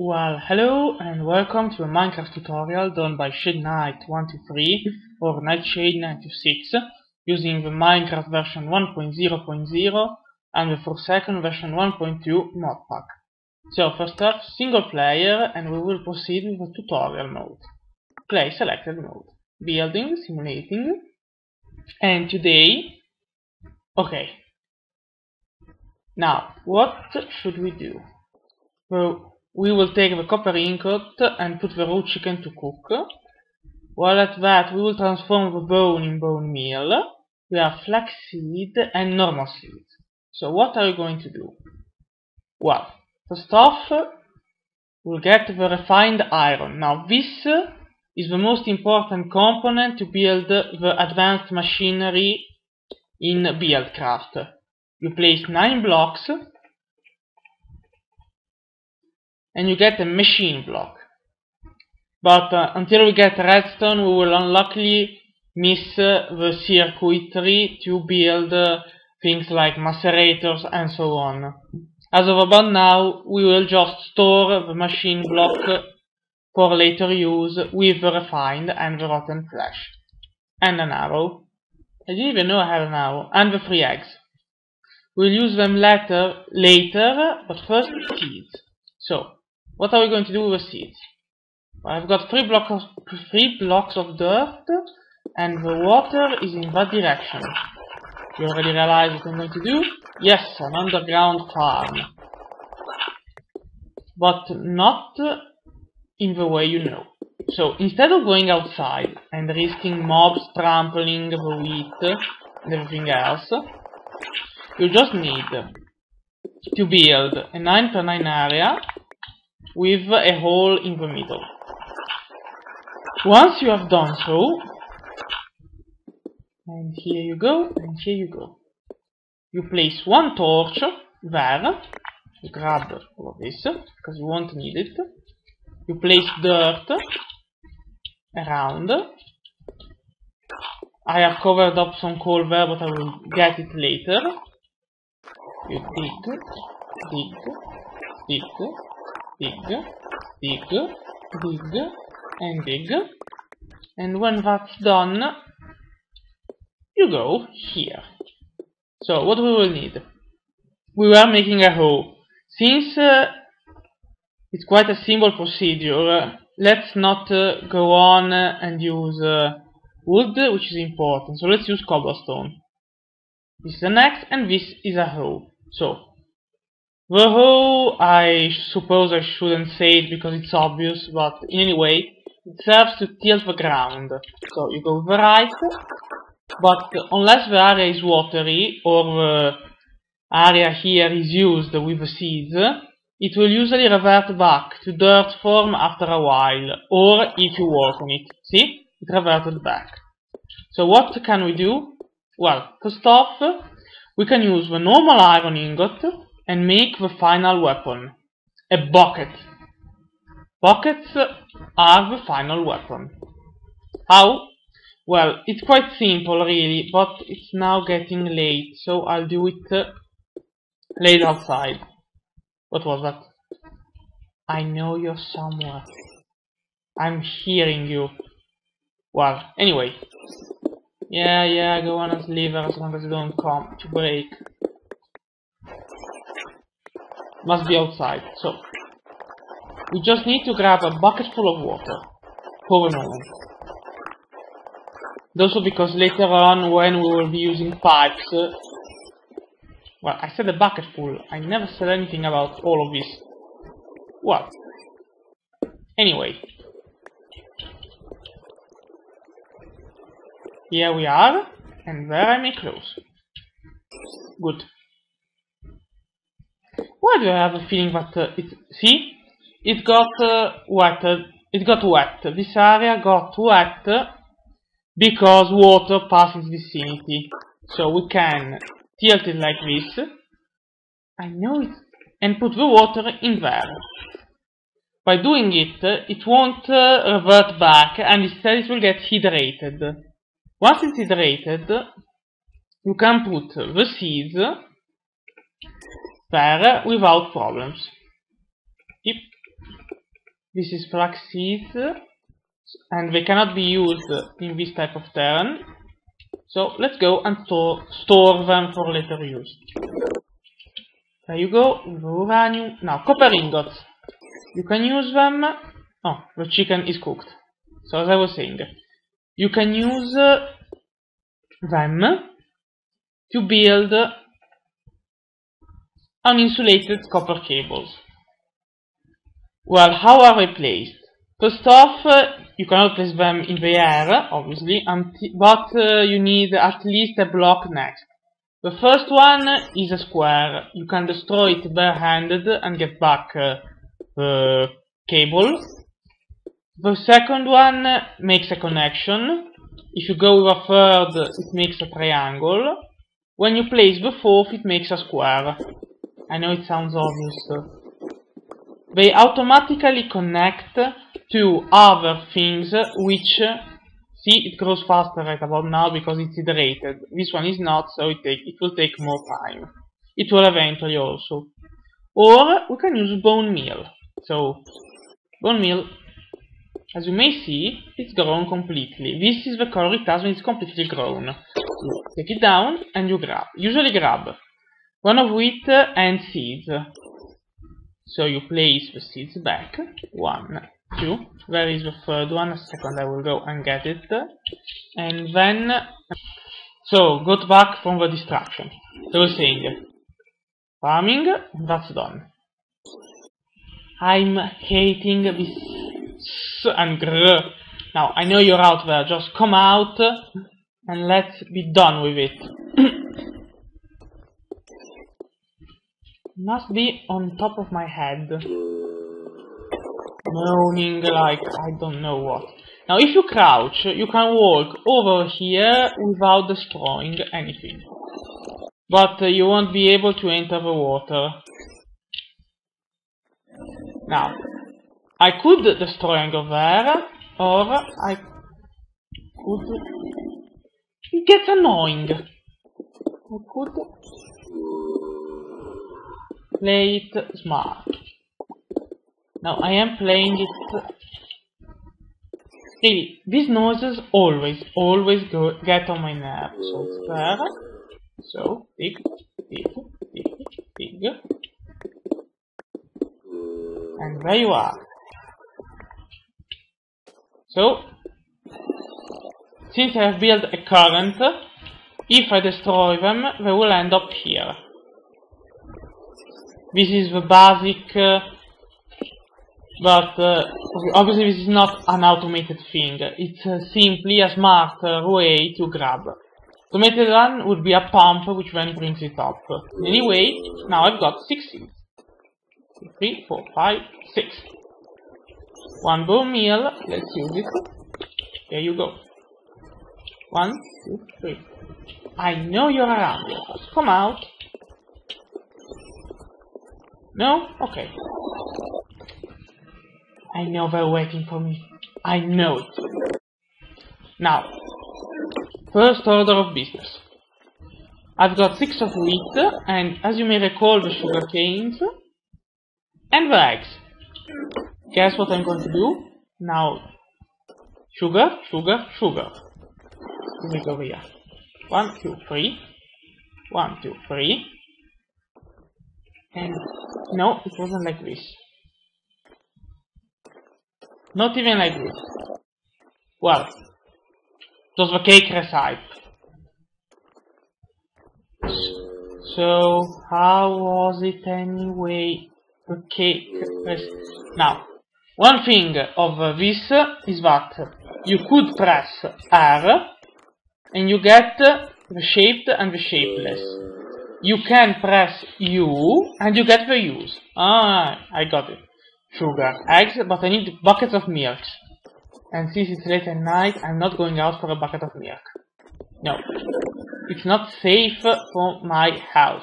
Well, hello and welcome to a Minecraft tutorial done by ShadeKnight123 or Nightshade926 using the Minecraft version 1.0.0 and the Forsaken version 1.2 modpack. So first up, single player, and we will proceed with the tutorial mode. Play selected mode. Building, simulating, and today... Okay. Now, what should we do? Well, we will take the copper ingot and put the raw chicken to cook. While at that, we will transform the bone in bone meal. We have flaxseed and normal seeds. So what are we going to do? Well, first off, we'll get the refined iron. Now this is the most important component to build the advanced machinery in Buildcraft. You place 9 blocks and you get a machine block. But until we get redstone, we will unluckily miss the circuitry to build things like macerators and so on. As of about now, we will just store the machine block for later use with the refined and the rotten flesh. And an arrow. I didn't even know I had an arrow. And the 3 eggs. We'll use them later, but first seeds. So, what are we going to do with the seeds? Well, I've got 3 blocks of dirt, and the water is in that direction. You already realize what I'm going to do? Yes, an underground farm. But not in the way you know. So, instead of going outside and risking mobs trampling the wheat and everything else, you just need to build a 9x9 area with a hole in the middle. Once you have done so, and here you go, and here you go, you place 1 torch there. You grab all of this because you won't need it. You place dirt around. I have covered up some coal there, but I will get it later. You dig, and dig. And when that's done, you go here. So what we will need? We were making a hoe. Since it's quite a simple procedure, let's not go on and use wood, which is important. So let's use cobblestone. This is an axe and this is a hoe. So the hoe, I suppose I shouldn't say it because it's obvious, but anyway, it serves to tilt the ground. So you go to the right, but unless the area is watery or the area here is used with the seeds, it will usually revert back to dirt form after a while, or if you work on it. See? It reverted back. So what can we do? Well, first off, we can use the normal iron ingot and make the final weapon. A bucket. Buckets are the final weapon. How? Well, it's quite simple really, but it's now getting late, so I'll do it late outside. What was that? I know you're somewhere. I'm hearing you. Well, anyway. Yeah, go on and leave her as long as you don't come to break. Must be outside, so we just need to grab a bucket full of water for the moment. Also because later on, when we will be using pipes, well, I said a bucket full. I never said anything about all of this. Well, anyway, here we are, and there I may close. Good. Why do I have a feeling that see? It got wet. It got wet. This area got wet because water passed its vicinity. So we can tilt it like this. I know it. And put the water in there. By doing it, it won't revert back, and instead it will get hydrated. Once it's hydrated, you can put the seeds there without problems. Yep. This is flax seeds, and they cannot be used in this type of turn. So let's go and store them for later use. There you go, uranium. Now, copper ingots. You can use them. Oh, the chicken is cooked. So as I was saying, you can use them to build uninsulated copper cables. Well, how are they placed? First off, you cannot place them in the air, obviously, but you need at least a block next. The first one is a square. You can destroy it barehanded and get back the cable. The second one makes a connection. If you go with a third, it makes a triangle. When you place the fourth, it makes a square. I know it sounds obvious. They automatically connect to other things which, see, it grows faster right about now because it's iterated. This one is not, so it will take more time. It will eventually also. Or we can use bone meal. So, bone meal, as you may see, it's grown completely. This is the color it has when it's completely grown. You take it down and you grab. Usually grab one of wheat and seeds. So you place the seeds back. 1, 2. Where is the third one? A second, I will go and get it. And then, so got back from the distraction. So I was saying, farming, and that's done. I'm hating this and grr. Now I know you're out there. Just come out and let's be done with it. Must be on top of my head. Moaning like I don't know what. Now if you crouch, you can walk over here without destroying anything. But you won't be able to enter the water. Now, I could destroy and go there, or I could... It gets annoying. I could play it smart. Now I am playing it. Really, these noises always get on my nerves. So it's there. So dig, dig, dig, dig. And there you are. So, since I have built a current, if I destroy them, they will end up here. This is the basic, but obviously this is not an automated thing. It's simply a smart way to grab. Automated one would be a pump which then brings it up. Anyway, now I've got 6 seeds. 3, 4, 5, 6. One bone meal, let's use it. There you go. 1, 2, 3. I know you're around here. Just come out. No? Okay. I know they're waiting for me. I know it. Now, first order of business. I've got 6 of wheat, and as you may recall, the sugar canes and the eggs. Guess what I'm going to do? Now, sugar, sugar, sugar. Let me go over here. 1, 2, 3. 1, 2, 3. And no, it wasn't like this. Not even like this. Well, it was the cake recipe. So, how was it anyway? The cake recipe. Now, one thing of this is that you could press R and you get the shaped and the shapeless. You can press U and you get the U's. Ah, I got it. Sugar, eggs, but I need buckets of milk. And since it's late at night, I'm not going out for a bucket of milk. No. It's not safe for my health.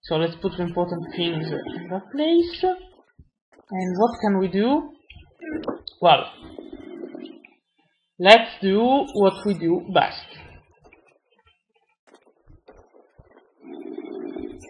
So let's put the important things in their place. And what can we do? Well, let's do what we do best.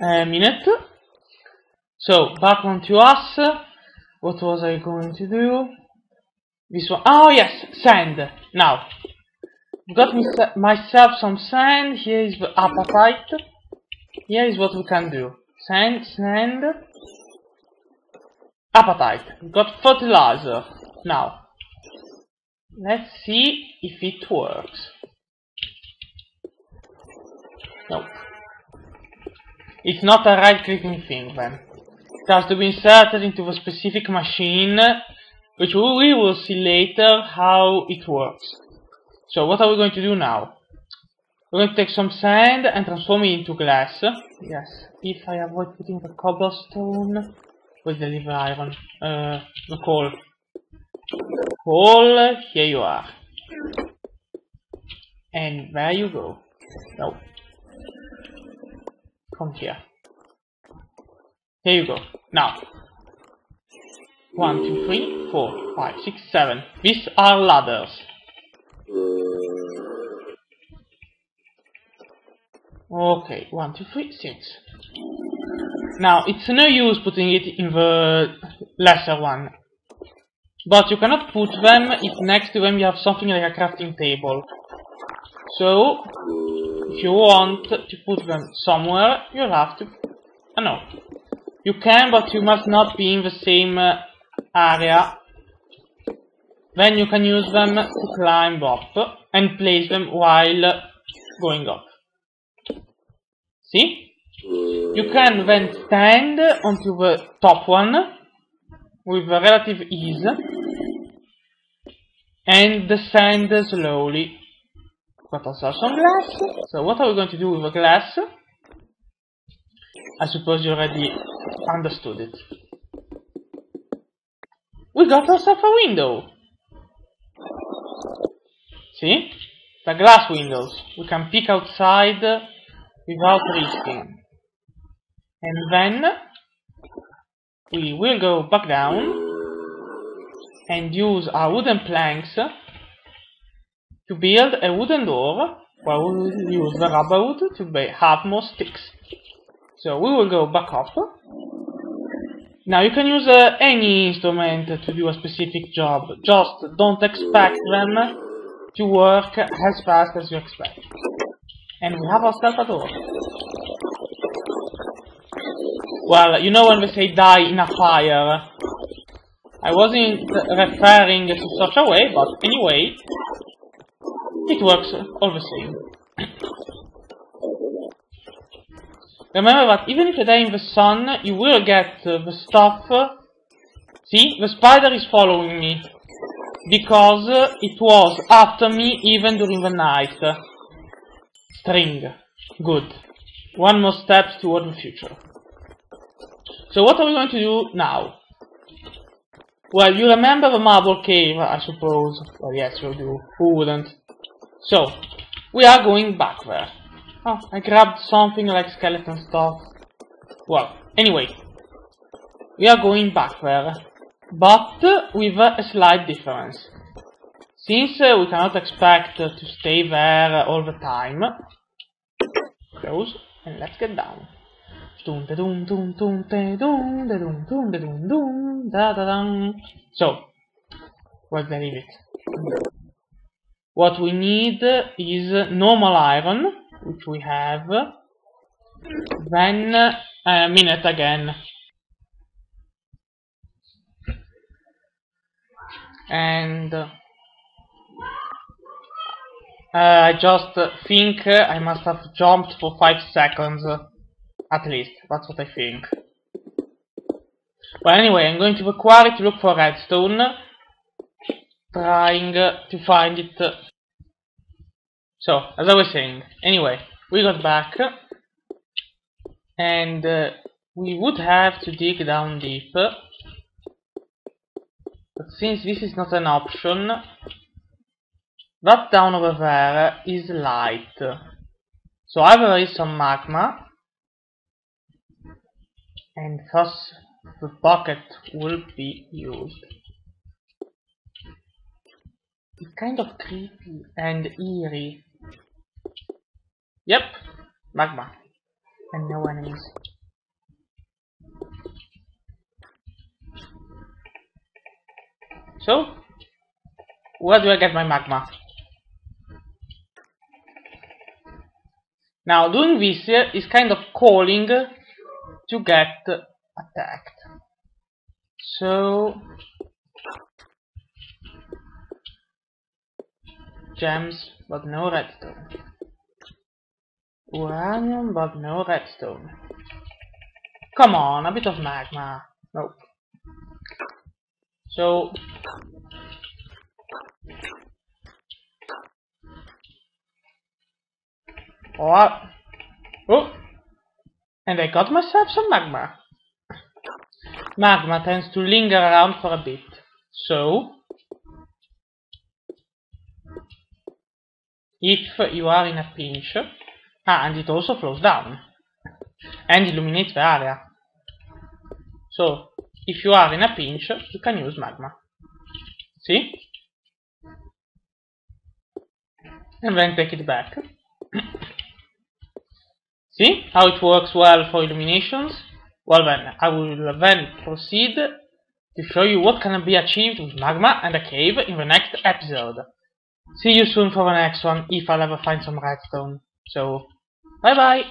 A minute. So, back onto us. What was I going to do? This one. Oh yes, sand. Now, got myself some sand. Here is the appetite. Here is what we can do. Sand, appetite. We got fertilizer. Now, let's see if it works. Nope. It's not a right-clicking thing then. It has to be inserted into a specific machine, which we will see later how it works. So what are we going to do now? We're going to take some sand and transform it into glass. Yes, if I avoid putting the cobblestone with the live iron, the coal. Coal, here you are. And there you go. No. Come here. Here you go. Now. 1, 2, 3, 4, 5, 6, 7. These are ladders. Okay, 1, 2, 3, 6. Now, it's no use putting it in the lesser one. But you cannot put them if next to them you have something like a crafting table. So, if you want to put them somewhere, you'll have to... no. You can, but you must not be in the same area. Then you can use them to climb up and place them while going up. See? You can then stand onto the top one with relative ease and descend slowly. Got ourselves some glass. So what are we going to do with the glass? I suppose you already understood it. We got ourselves a window. See? The glass windows. We can peek outside without risking. And then we will go back down and use our wooden planks to build a wooden door, while we will use the rubber wood to have more sticks. So we will go back up. Now you can use any instrument to do a specific job, just don't expect them to work as fast as you expect. And we have ourselves a door. Well, you know when they say die in a fire, I wasn't referring to such a way, but anyway, it works all the same. Remember that even if you die in the sun, you will get the stuff. See, the spider is following me, because it was after me even during the night. String. Good. One more step toward the future. So what are we going to do now? Well, you remember the marble cave, I suppose. Well, yes, you do. Who wouldn't? So, we are going back there. Oh, I grabbed something like skeleton stuff. Well, anyway. We are going back there. But with a slight difference. Since we cannot expect to stay there all the time. Close, and let's get down. So, where's the limit? What we need is normal iron, which we have. Then a minute again. And I just think I must have jumped for 5 seconds. At least, that's what I think. Well, anyway, I'm going to the quarry to look for redstone. Trying to find it. So, as I was saying, anyway, we got back. And we would have to dig down deep. But since this is not an option, that down over there is light. So either there is some magma, and thus the bucket will be used. It's kind of creepy and eerie. Yep, magma. And no enemies. So, where do I get my magma? Now, doing this is kind of calling to get attacked. So, gems, but no redstone. Uranium, but no redstone. Come on, a bit of magma. Nope. So, oh, and I got myself some magma. Magma tends to linger around for a bit. So, if you are in a pinch, and it also flows down and illuminates the area. So, if you are in a pinch, you can use magma. See? And then take it back. See how it works well for illuminations? Well then, I will then proceed to show you what can be achieved with magma and a cave in the next episode. See you soon for the next one, if I'll ever find some redstone. So, bye bye!